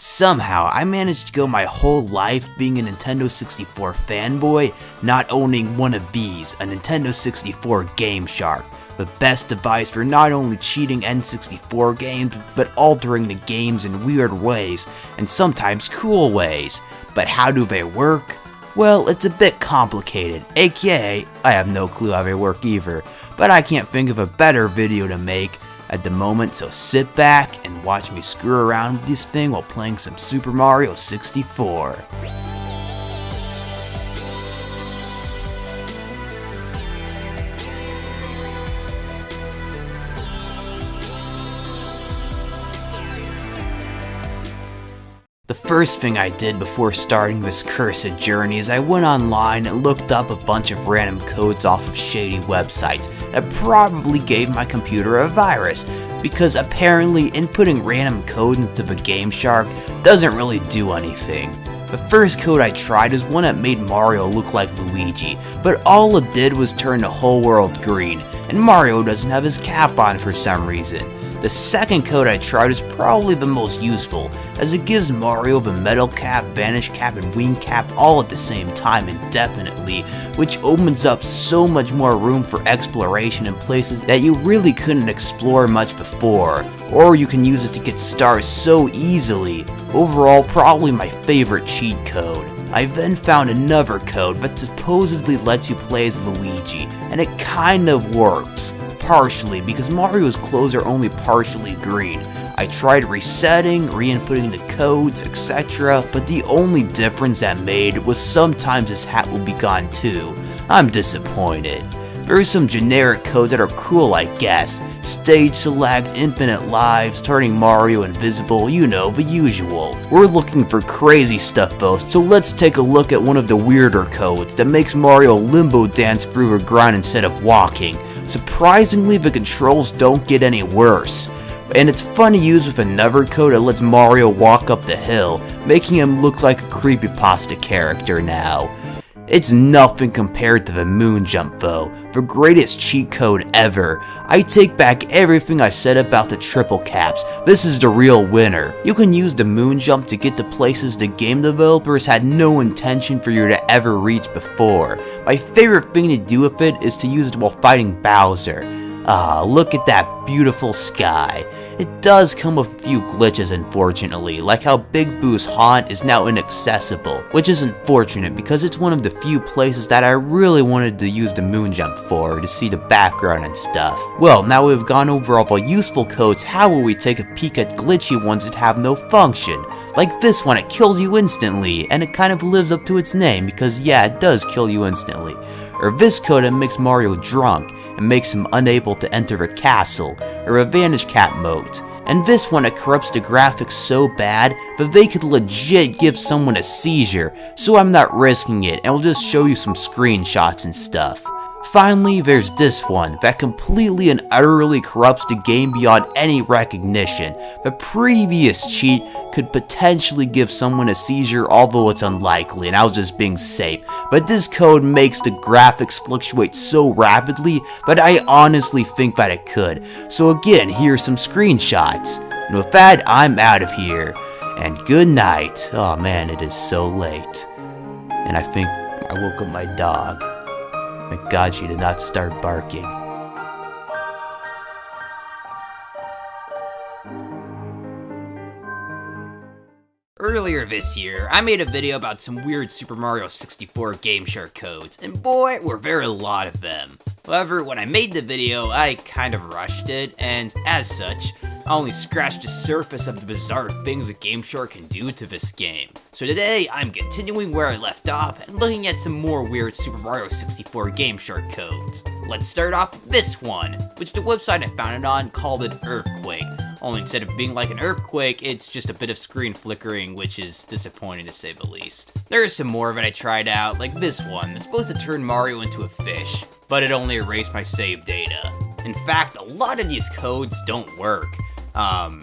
Somehow, I managed to go my whole life being a Nintendo 64 fanboy, not owning one of these, a Nintendo 64 GameShark, the best device for not only cheating N64 games, but altering the games in weird ways, and sometimes cool ways. But how do they work? Well, it's a bit complicated, aka, I have no clue how they work either, but I can't think of a better video to make at the moment, so sit back and watch me screw around with this thing while playing some Super Mario 64. The first thing I did before starting this cursed journey is I went online and looked up a bunch of random codes off of shady websites that probably gave my computer a virus, because apparently inputting random code into the GameShark doesn't really do anything. The first code I tried was one that made Mario look like Luigi, but all it did was turn the whole world green, and Mario doesn't have his cap on for some reason. The second code I tried is probably the most useful, as it gives Mario the metal cap, vanish cap, and wing cap all at the same time indefinitely, which opens up so much more room for exploration in places that you really couldn't explore much before, or you can use it to get stars so easily. Overall, probably my favorite cheat code. I then found another code that supposedly lets you play as Luigi, and it kind of works. Partially, because Mario's clothes are only partially green. I tried resetting, re-inputting the codes, etc., but the only difference that made was sometimes his hat will be gone too. I'm disappointed. There are some generic codes that are cool, I guess. Stage select, infinite lives, turning Mario invisible, you know, the usual. We're looking for crazy stuff though, so let's take a look at one of the weirder codes that makes Mario limbo dance through the ground instead of walking. Surprisingly, the controls don't get any worse. And it's fun to use with another code that lets Mario walk up the hill, making him look like a creepypasta character now. It's nothing compared to the moon jump though, the greatest cheat code ever. I take back everything I said about the triple caps, this is the real winner. You can use the moon jump to get to places the game developers had no intention for you to ever reach before. My favorite thing to do with it is to use it while fighting Bowser. Ah, look at that beautiful sky. It does come with a few glitches unfortunately, like how Big Boo's haunt is now inaccessible, which is unfortunate because it's one of the few places that I really wanted to use the moon jump for, to see the background and stuff. Well, now we've gone over all the useful codes, how will we take a peek at glitchy ones that have no function? Like this one, it kills you instantly, and it kind of lives up to its name because yeah, it does kill you instantly. Or this code that makes Mario drunk and makes him unable to enter a castle, or a vanish cap mode. And this one, it corrupts the graphics so bad that they could legit give someone a seizure, so I'm not risking it and will just show you some screenshots and stuff. Finally, there's this one that completely and utterly corrupts the game beyond any recognition. The previous cheat could potentially give someone a seizure, although it's unlikely, and I was just being safe. But this code makes the graphics fluctuate so rapidly that I honestly think that it could. So again, here's some screenshots. And with that, I'm out of here. And good night. Oh man, it is so late. And I think I woke up my dog. Thank God she did not start barking. Earlier this year, I made a video about some weird Super Mario 64 GameShark codes, and boy, were there a lot of them. However, when I made the video, I kind of rushed it, and as such, I only scratched the surface of the bizarre things a GameShark can do to this game. So today, I'm continuing where I left off and looking at some more weird Super Mario 64 GameShark codes. Let's start off with this one, which the website I found it on called an earthquake. Only instead of being like an earthquake, it's just a bit of screen flickering, which is disappointing to say the least. There are some more that I tried out, like this one, that's supposed to turn Mario into a fish, but it only erased my save data. In fact, a lot of these codes don't work.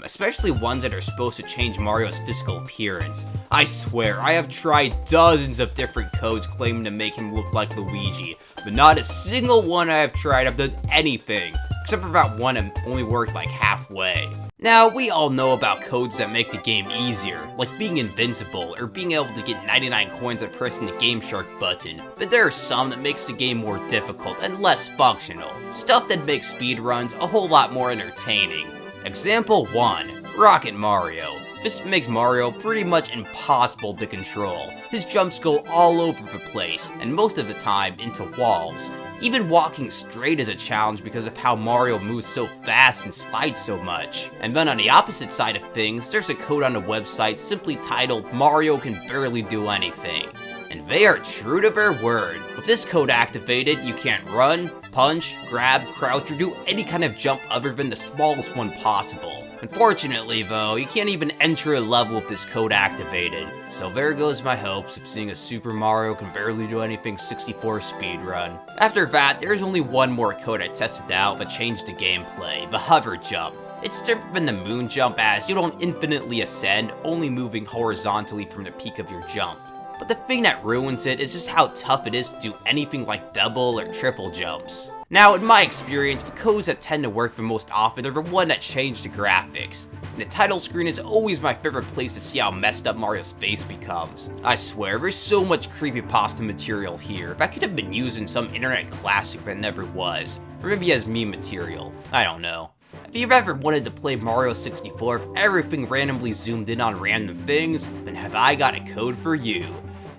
Especially ones that are supposed to change Mario's physical appearance. I swear, I have tried dozens of different codes claiming to make him look like Luigi, but not a single one I have tried have done anything, except for that one that only worked like halfway. Now, we all know about codes that make the game easier, like being invincible or being able to get 99 coins by pressing the GameShark button, but there are some that makes the game more difficult and less functional. Stuff that makes speedruns a whole lot more entertaining. Example 1. Rocket Mario. This makes Mario pretty much impossible to control. His jumps go all over the place, and most of the time into walls. Even walking straight is a challenge because of how Mario moves so fast and slides so much. And then on the opposite side of things, there's a code on the website simply titled "Mario can barely do anything." And they are true to their word. With this code activated, you can't run, punch, grab, crouch, or do any kind of jump other than the smallest one possible. Unfortunately though, you can't even enter a level with this code activated. So there goes my hopes of seeing a Super Mario can barely do anything 64 speedrun. After that, there's only one more code I tested out that changed the gameplay, the hover jump. It's different than the moon jump as you don't infinitely ascend, only moving horizontally from the peak of your jump. But the thing that ruins it is just how tough it is to do anything like double or triple jumps. Now, in my experience, the codes that tend to work the most often are the one that change the graphics. And the title screen is always my favorite place to see how messed up Mario's face becomes. I swear, there's so much creepypasta material here that could have been used in some internet classic that never was. Or maybe as meme material. I don't know. If you've ever wanted to play Mario 64 with everything randomly zoomed in on random things, then have I got a code for you.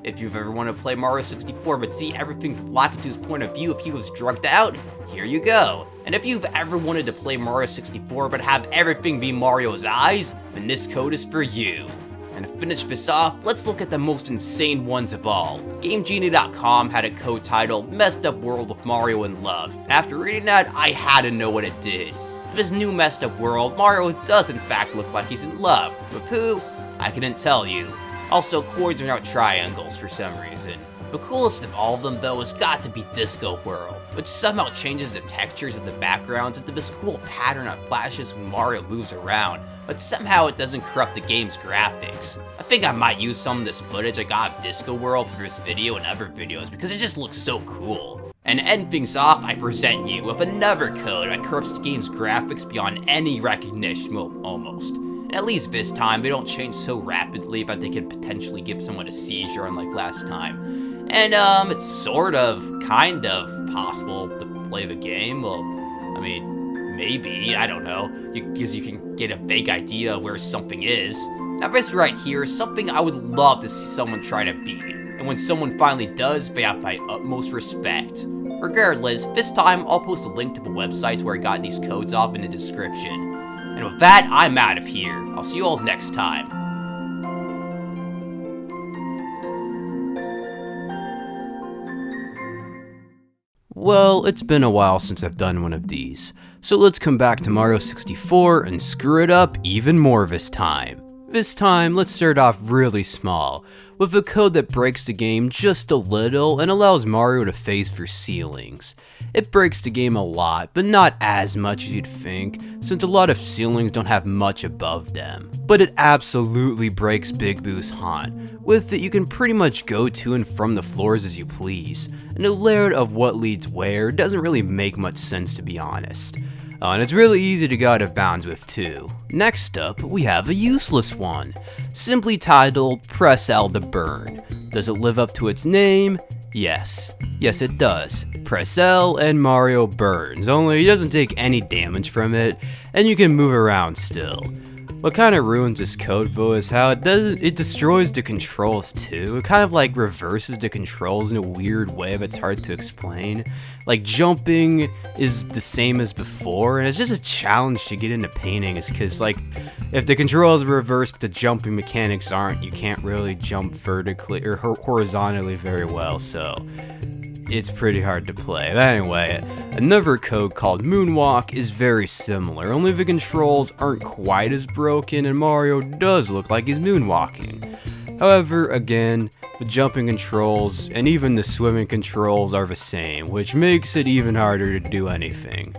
If you've ever wanted to play Mario 64 but see everything from Lakitu's point of view if he was drugged out, here you go. And if you've ever wanted to play Mario 64 but have everything be Mario's eyes, then this code is for you. And to finish this off, let's look at the most insane ones of all. GameGenie.com had a code titled "Messed Up World with Mario in Love." After reading that, I had to know what it did. In this new messed up world, Mario does in fact look like he's in love. With who? I couldn't tell you. Also, chords are now triangles for some reason. The coolest of all of them though has got to be Disco World, which somehow changes the textures of the backgrounds into this cool pattern of flashes when Mario moves around, but somehow it doesn't corrupt the game's graphics. I think I might use some of this footage I got of Disco World for this video and other videos because it just looks so cool. And to end things off, I present you with another code that corrupts the game's graphics beyond any recognition, well, almost. At least this time, they don't change so rapidly that they could potentially give someone a seizure unlike last time. And, it's sort of, kind of, possible to play the game. Well, I mean, maybe, I don't know, because you can get a vague idea of where something is. Now this right here is something I would love to see someone try to beat. And when someone finally does, they have my utmost respect. Regardless, this time I'll post a link to the websites where I got these codes off in the description. And with that, I'm out of here. I'll see you all next time. Well, it's been a while since I've done one of these, so let's come back to Mario 64 and screw it up even more this time. This time, let's start off really small, with a code that breaks the game just a little and allows Mario to phase through ceilings. It breaks the game a lot, but not as much as you'd think, since a lot of ceilings don't have much above them. But it absolutely breaks Big Boo's haunt. With it, you can pretty much go to and from the floors as you please, and the layout of what leads where doesn't really make much sense, to be honest. And it's really easy to go out of bounds with too. Next up, we have a useless one, simply titled "Press L to Burn." Does it live up to its name? Yes. Yes it does. Press L and Mario burns, only he doesn't take any damage from it, and you can move around still. What kind of ruins this code though is how it destroys the controls too. It kind of like reverses the controls in a weird way that's hard to explain. Like jumping is the same as before, and it's just a challenge to get into painting, is because like if the controls are reversed but the jumping mechanics aren't, you can't really jump vertically or horizontally very well, so it's pretty hard to play. But anyway, another code called Moonwalk is very similar, only the controls aren't quite as broken and Mario does look like he's moonwalking. However, again, the jumping controls and even the swimming controls are the same, which makes it even harder to do anything.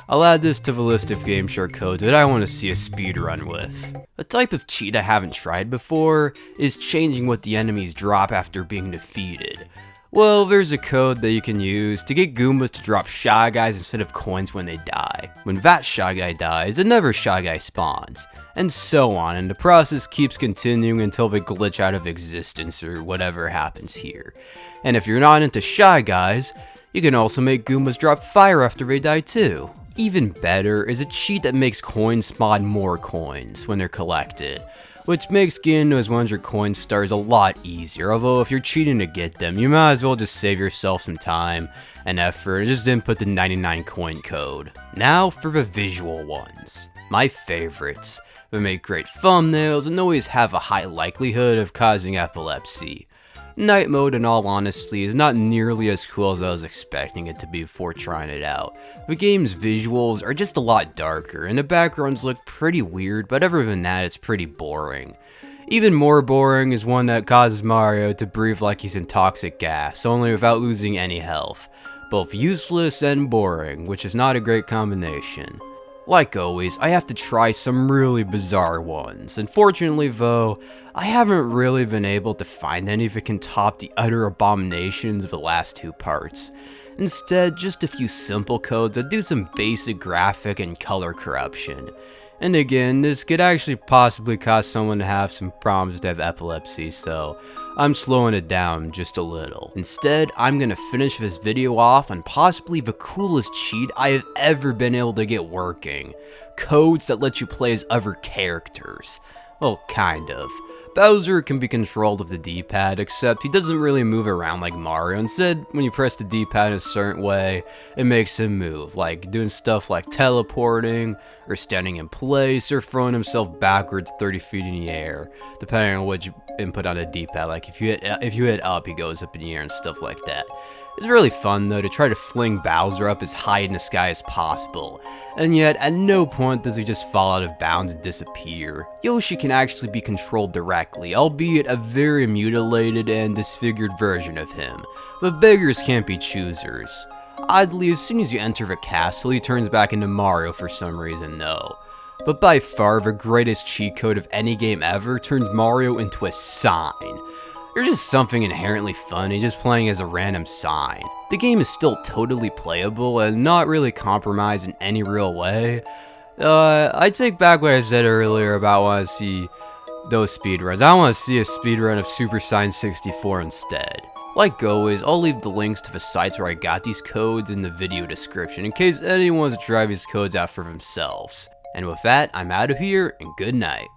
I'll add this to the list of GameShark codes that I want to see a speedrun with. A type of cheat I haven't tried before is changing what the enemies drop after being defeated. Well, there's a code that you can use to get Goombas to drop Shy Guys instead of coins when they die. When that Shy Guy dies, another Shy Guy spawns, and so on, and the process keeps continuing until they glitch out of existence or whatever happens here. And if you're not into Shy Guys, you can also make Goombas drop fire after they die too. Even better is a cheat that makes coins spawn more coins when they're collected, which makes getting those 100 coin stars a lot easier, although if you're cheating to get them, you might as well just save yourself some time and effort and just input the 99 coin code. Now for the visual ones. My favorites. They make great thumbnails and always have a high likelihood of causing epilepsy. Night mode, in all honesty, is not nearly as cool as I was expecting it to be before trying it out. The game's visuals are just a lot darker, and the backgrounds look pretty weird, but other than that, it's pretty boring. Even more boring is one that causes Mario to breathe like he's in toxic gas, only without losing any health. Both useless and boring, which is not a great combination. Like always, I have to try some really bizarre ones. Unfortunately though, I haven't really been able to find any that can top the utter abominations of the last two parts. Instead, just a few simple codes that do some basic graphic and color corruption. And again, this could actually possibly cause someone to have some problems to have epilepsy, so I'm slowing it down just a little. Instead, I'm gonna finish this video off on possibly the coolest cheat I have ever been able to get working. Codes that let you play as other characters. Well, kind of. Bowser can be controlled with the D-pad, except he doesn't really move around like Mario. Instead, when you press the D-pad in a certain way, it makes him move, like doing stuff like teleporting, or standing in place, or throwing himself backwards 30 feet in the air, depending on which input on the D-pad. Like if you hit up, he goes up in the air and stuff like that. It's really fun though to try to fling Bowser up as high in the sky as possible, and yet at no point does he just fall out of bounds and disappear. Yoshi can actually be controlled directly, albeit a very mutilated and disfigured version of him, but beggars can't be choosers. Oddly, as soon as you enter the castle, he turns back into Mario for some reason though. But by far the greatest cheat code of any game ever turns Mario into a sign. There's just something inherently funny just playing as a random sign. The game is still totally playable and not really compromised in any real way. I take back what I said earlier about wanting to see those speedruns. I want to see a speedrun of Super Saiyan 64 instead. Like always, I'll leave the links to the sites where I got these codes in the video description in case anyone wants to try these codes out for themselves. And with that, I'm out of here, and good night.